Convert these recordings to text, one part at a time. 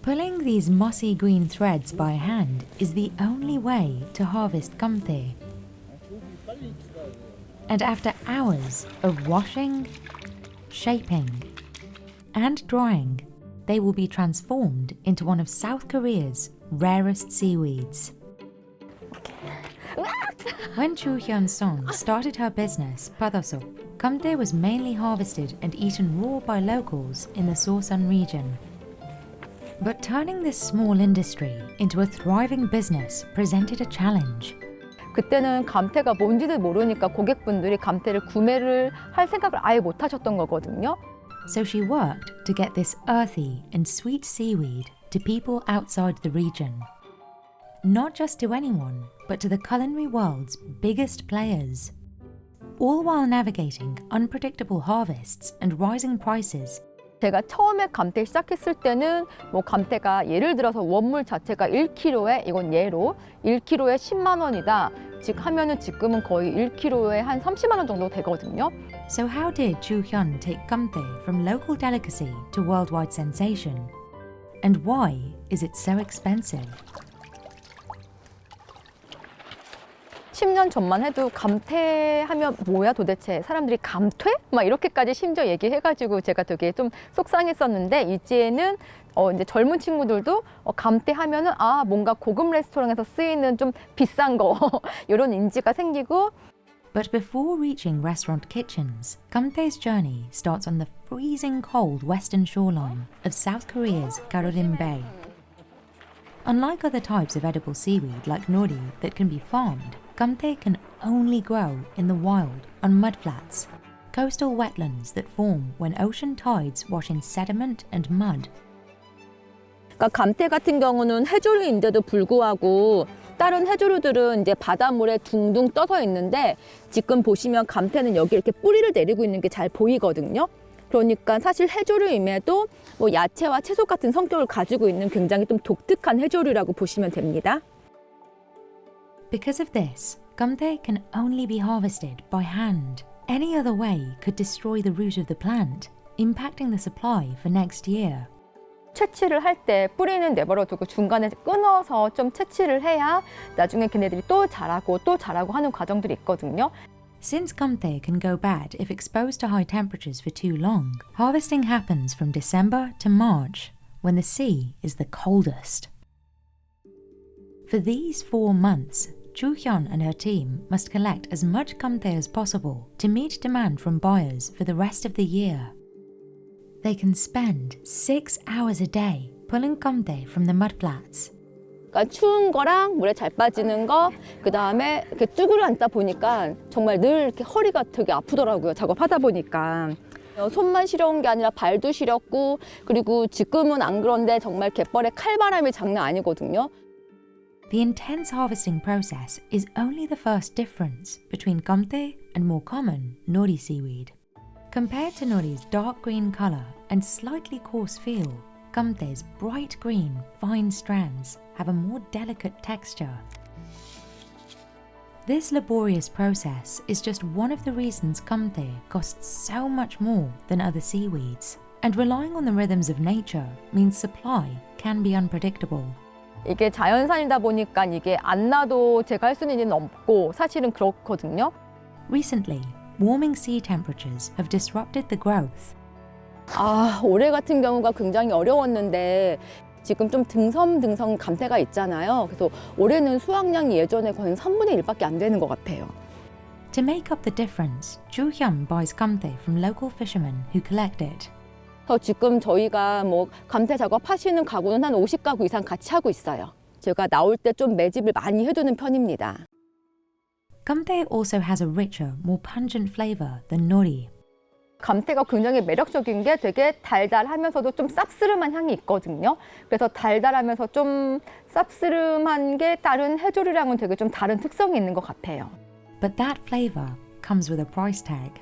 Pulling these mossy green threads by hand is the only way to harvest gamtae. And after hours of washing, shaping, and drying, they will be transformed into one of South Korea's rarest seaweeds. When Ju-hyeon Song started her business, Badasoop, gamtae was mainly harvested and eaten raw by locals in the Seosan region. But turning this small industry into a thriving business presented a challenge. 그때는 감태가 뭔지도 모르니까 고객분들이 감태를 구매를 할 생각을 아예 못 하셨던 거거든요. So she worked to get this earthy and sweet seaweed to people outside the region. Not just to anyone, but to the culinary world's biggest players. All while navigating unpredictable harvests and rising prices. 제가 처음에 감태 시작했을 때는 감태가 예를 들어서 원물 자체가 1kg에 이건 예로 1kg에 10만 원이다. 즉 하면은 지금은 거의 1kg에 한 30만 원 정도 되거든요. So how did Ju-hyeon take gamtae from local delicacy to worldwide sensation? And why is it so expensive? 10년 전만 해도 감태 하면 뭐야 도대체 사람들이 감퇴? 막 이렇게까지 심지어 얘기해가지고 제가 되게 좀 속상했었는데 이제는 이제 젊은 친구들도 감태 하면은 뭔가 고급 레스토랑에서 쓰이는 좀 비싼 거 이런 인지가 생기고. But before reaching restaurant kitchens, gamtae's journey starts on the freezing cold western shoreline of South Korea's Garorim Bay. Unlike other types of edible seaweed like nori that can be farmed, gamtae can only grow in the wild on mudflats, coastal wetlands that form when ocean tides wash in sediment and mud. 그러니까 감태 같은 경우는 해조류인데도 불구하고 다른 해조류들은 이제 바닷물에 둥둥 떠서 있는데 지금 보시면 감태는 여기 이렇게 뿌리를 내리고 있는 게 잘 보이거든요. 그러니까 사실 해조류임에도 야채와 채소 같은 성격을 가지고 있는 굉장히 좀 독특한 해조류라고 보시면 됩니다. Because of this, gamtae can only be harvested by hand. Any other way could destroy the root of the plant, impacting the supply for next year. 채취를 할 때 뿌리는 내버려두고 중간에 끊어서 좀 채취를 해야 나중에 걔네들이 또 자라고 하는 과정들이 있거든요. Since gamtae can go bad if exposed to high temperatures for too long, harvesting happens from December to March, when the sea is the coldest. For these 4 months, Ju-hyeon and her team must collect as much gamtae as possible to meet demand from buyers for the rest of the year. They can spend 6 hours a day pulling gamtae from the mudflats. 그러니까 추운 거랑 물에 잘 빠지는 거, 그 다음에 이렇게 쭈그려 앉다 보니까 정말 늘 이렇게 허리가 되게 아프더라고요. 작업하다 보니까. 손만 시려운 게 아니라 발도 시렸고, 그리고 지금은 안 그런데 정말 갯벌에 칼바람이 장난 아니거든요. The intense harvesting process is only the first difference between gamtae and more common nori seaweed. Compared to nori's dark green colour and slightly coarse feel, gamtae's bright green, fine strands have a more delicate texture. This laborious process is just one of the reasons gamtae costs so much more than other seaweeds, and relying on the rhythms of nature means supply can be unpredictable. 이게 자연산이다 보니까 이게 안 나도 제가 할 수 있는 일은 없고 사실은 그렇거든요. Recently, warming sea temperatures have disrupted the growth. 올해 같은 경우가 굉장히 어려웠는데 지금 좀 듬성듬성 감태가 있잖아요. 그래서 올해는 수확량이 예전에 거의 3분의 1밖에 안 되는 것 같아요. To make up the difference, Ju-hyeon buys gamtae from local fishermen who collect it. 지금 저희가 감태 작업하시는 가구는 한 50가구 이상 같이 하고 있어요. 제가 나올 때 좀 매집을 많이 해두는 편입니다. Gamtae also has a richer, more pungent flavor than nori. 감태가 굉장히 매력적인 게 되게 달달하면서도 좀 쌉스름한 향이 있거든요. 그래서 달달하면서 좀 쌉스름한 게 다른 해조류랑은 되게 좀 다른 특성이 있는 것 같아요. But that flavor comes with a price tag.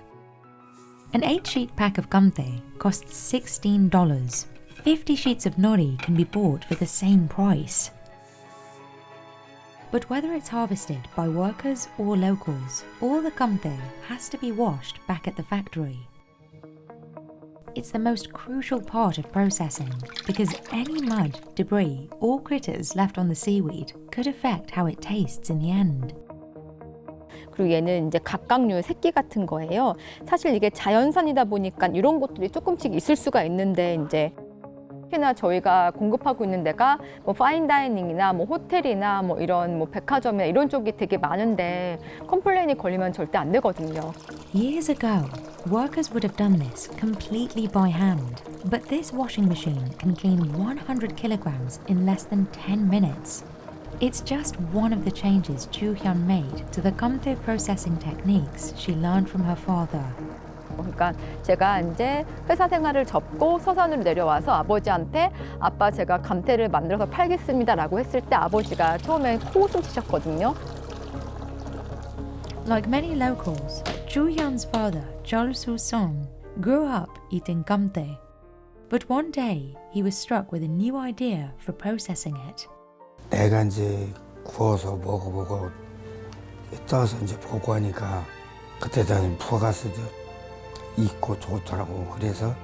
An 8-sheet pack of gamtae costs $16. 50 sheets of nori can be bought for the same price. But whether it's harvested by workers or locals, all the gamtae has to be washed back at the factory. it's the most crucial part of processing because any mud, debris, or critters left on the seaweed could affect how it tastes in the end. 그리고 얘는 이제 갑각류의 새끼 같은 거예요. 사실 이게 자연산이다 보니까 이런 것들이 조금씩 있을 수가 있는데 이제 특히나 저희가 공급하고 있는 데가 뭐 파인다이닝이나 뭐 호텔이나 뭐 이런 뭐 백화점이나 이런 쪽이 되게 많은데 컴플레인이 걸리면 절대 안 되거든요. Years ago, workers would have done this completely by hand, but this washing machine can clean 100 kilograms in less than 10 minutes. It's just one of the changes Ju-hyeon made to the Gamtae processing techniques she learned from her father. 그러니까 제가 이제 회사 생활을 접고 서산으로 내려와서 아버지한테 아빠 제가 감태를 만들어서 팔겠습니다라고 했을 때 아버지가 처음에 코웃음 치셨거든요. Like many locals, Ju-hyeon's father, Seosan, grew up eating Gamtae. But one day, he was struck with a new idea for processing it. 내가 이제 구워서 먹어보고 떠서 이제 보고 하니까 그때도 부가스도 있고 좋더라고. 그래서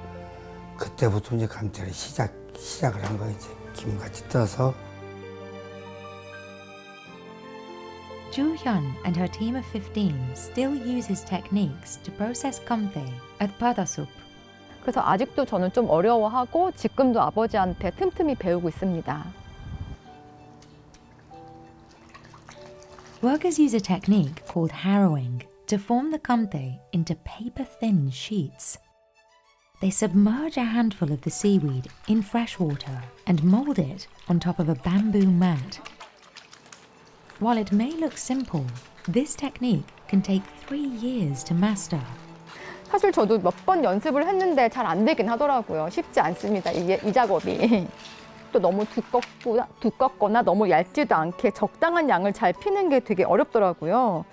그때부터 이제 감태를 시작을 한 거예요. 이제 김같이 떠서. Ju-hyeon and her team of 15 still use his techniques to process Gamtae at Badasoop. 그래서 아직도 저는 좀 어려워하고 지금도 아버지한테 틈틈이 배우고 있습니다. Workers use a technique called harrowing to form the Gamtae into paper-thin sheets. They submerge a handful of the seaweed in fresh water and mold it on top of a bamboo mat. While it may look simple, this technique can take 3 years to master. 사실 저도 몇 번 연습을 했는데 잘 안 되긴 하더라고요. 쉽지 않습니다. 이 작업이. 또 너무 두껍거나 너무 얇지도 않게 적당한 양을 잘 피는 게 되게 어렵더라고요.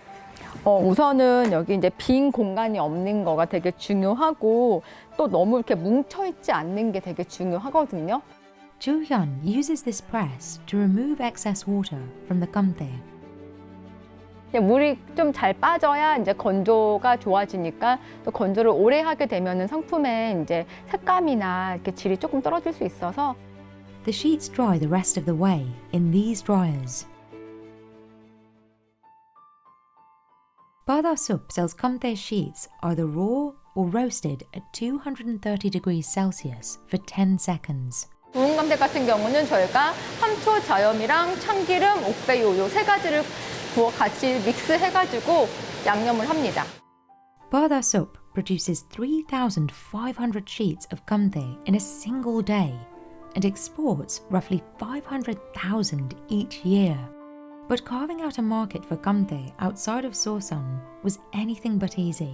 우선은 여기 이제 빈 공간이 없는 거가 되게 중요하고 또 너무 이렇게 뭉쳐있지 않는 게 되게 중요하거든요. Ju-hyeon uses this press to remove excess water from the Gamtae. 물이 좀 잘 빠져야 이제 건조가 좋아지니까 또 건조를 오래 하게 되면은 상품의 이제 색감이나 이렇게 질이 조금 떨어질 수 있어서. The sheets dry the rest of the way in these dryers. Badasoop sells Gamtae sheets either raw or roasted at 230 degrees Celsius for 10 seconds. 구운 감태 같은 경우는 저희가 함초, 자염이랑 참기름, 옥배유 요 3가지를 부어 같이 믹스해가지고 양념을 합니다. Badasoop produces 3,500 sheets of Gamtae in a single day and exports roughly 500,000 each year. But carving out a market for Gamtae outside of Seosan was anything but easy.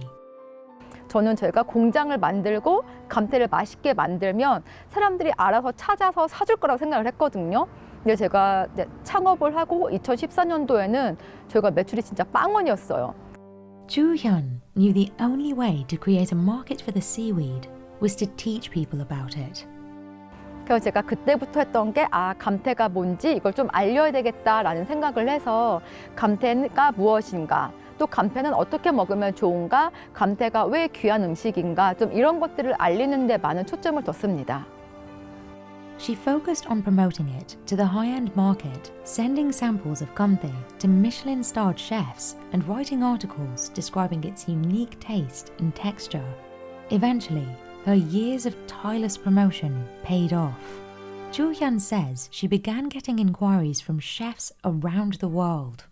저는 저희가 공장을 만들고 감태를 맛있게 만들면 사람들이 알아서 찾아서 사줄 거라고 생각을 했거든요. 근데 제가 창업을 하고 2014년도에는 저희가 매출이 진짜 빵원이었어요. Ju-hyeon knew the only way to create a market for the seaweed was to teach people about it. 그래서 제가 그때부터 했던 게 감태가 뭔지 이걸 좀 알려야 되겠다라는 생각을 해서 감태가 무엇인가, 또 감태는 어떻게 먹으면 좋은가, 감태가 왜 귀한 음식인가, 좀 이런 것들을 알리는 데 많은 초점을 뒀습니다. She focused on promoting it to the high-end market, sending samples of Gamtae to Michelin-Starred chefs and writing articles describing its unique taste and texture. Eventually, her years of tireless promotion paid off. Ju-hyeon says she began getting inquiries from chefs around the world.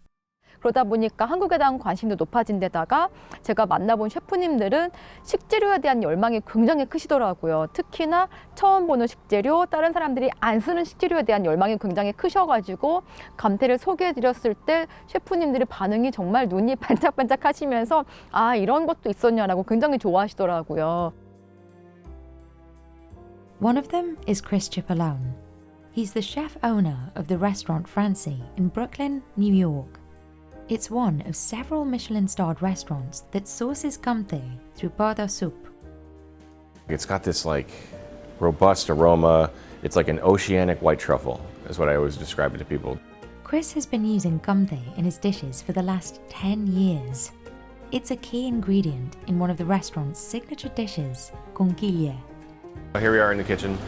그러다 보니까 한국에 대한 관심도 높아진 데다가 제가 만나본 셰프님들은 식재료에 대한 열망이 굉장히 크시더라고요. 특히나 처음 보는 식재료, 다른 사람들이 안 쓰는 식재료에 대한 열망이 굉장히 크셔가지고 감태를 소개해드렸을 때 셰프님들의 반응이 정말 눈이 반짝반짝 하시면서 이런 것도 있었냐라고 굉장히 좋아하시더라고요. One of them is Chris Chipolone. He's the chef owner of the restaurant Francie in Brooklyn, New York. It's one of several Michelin-starred restaurants that sources Gamtae through Badasoop. It's got this like robust aroma. It's like an oceanic white truffle, is what I always describe it to people. Chris has been using Gamtae in his dishes for the last 10 years. It's a key ingredient in one of the restaurant's signature dishes, conquille, Here we are in the kitchen.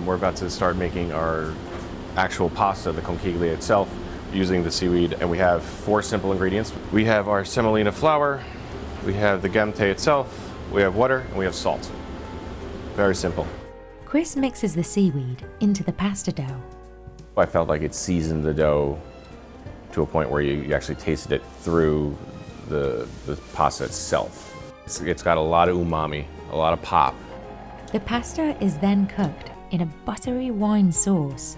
We're about to start making our actual pasta, the conchiglia itself, using the seaweed, and we have 4 simple ingredients. We have our semolina flour, we have the gamtae itself, we have water, and we have salt. Very simple. Chris mixes the seaweed into the pasta dough. I felt like it seasoned the dough to a point where you actually tasted it through the pasta itself. It's got a lot of umami, a lot of pop. The pasta is then cooked in a buttery wine sauce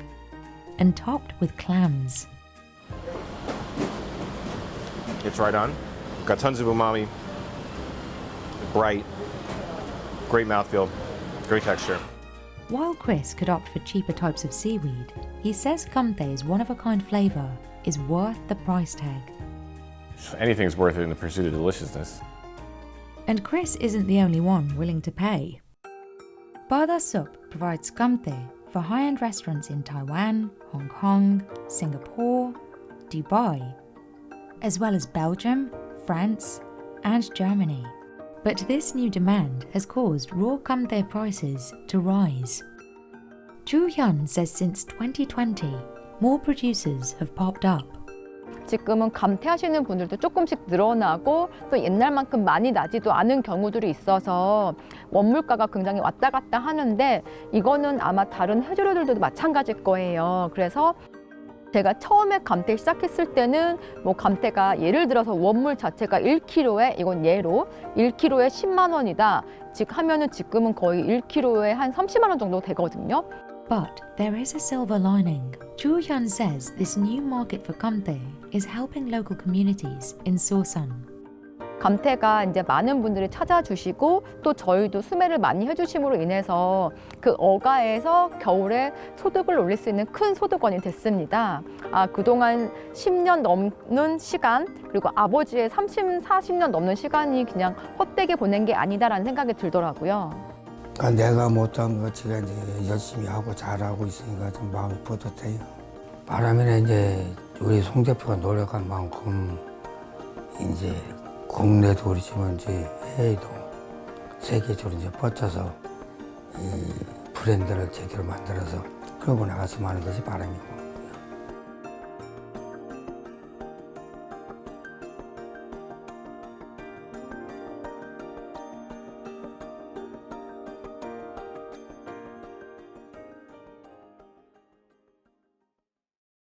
and topped with clams. It's right on. Got tons of umami, bright, great mouthfeel, great texture. While Chris could opt for cheaper types of seaweed, he says Gamtae's one-of-a-kind flavour is worth the price tag. Anything's worth it in the pursuit of deliciousness. And Chris isn't the only one willing to pay. Badasoop provides Gamtae for high-end restaurants in Taiwan, Hong Kong, Singapore, Dubai, as well as Belgium, France, and Germany. But this new demand has caused raw Gamtae prices to rise. Ju-hyeon says since 2020, more producers have popped up. 지금은 감태하시는 분들도 조금씩 늘어나고 또 옛날만큼 많이 나지도 않은 경우들이 있어서 원물가가 굉장히 왔다 갔다 하는데 이거는 아마 다른 해조류들도 마찬가지일 거예요. 그래서 제가 처음에 감태 시작했을 때는 뭐 감태가 예를 들어서 원물 자체가 1kg에 이건 예로 1kg에 10만 원이다. 즉 하면은 지금은 거의 1kg에 한 30만 원 정도 되거든요. But there is a silver lining. Ju-hyeon says this new market for Gamtae is helping local communities in Seosan. 감태가 이제 많은 분들이 찾아주시고 또 저희도 수매를 많이 해주심으로 인해서 그 어가에서 겨울에 소득을 올릴 수 있는 큰 소득원이 됐습니다. 그동안 10년 넘는 시간 그리고 아버지의 30, 40년 넘는 시간이 그냥 헛되게 보낸 게 아니다라는 생각이 들더라고요. 내가 못한 거 제가 이제 열심히 하고 잘하고 있으니까 좀 마음이 뿌듯해요. 바람에는 이제 우리 송 대표가 노력한 만큼 이제 국내도 그렇지만 이제 해외도 세계적으로 이제 뻗쳐서 이 브랜드를 제대로 만들어서 끌고 나갔으면 하는 것이 바람이고.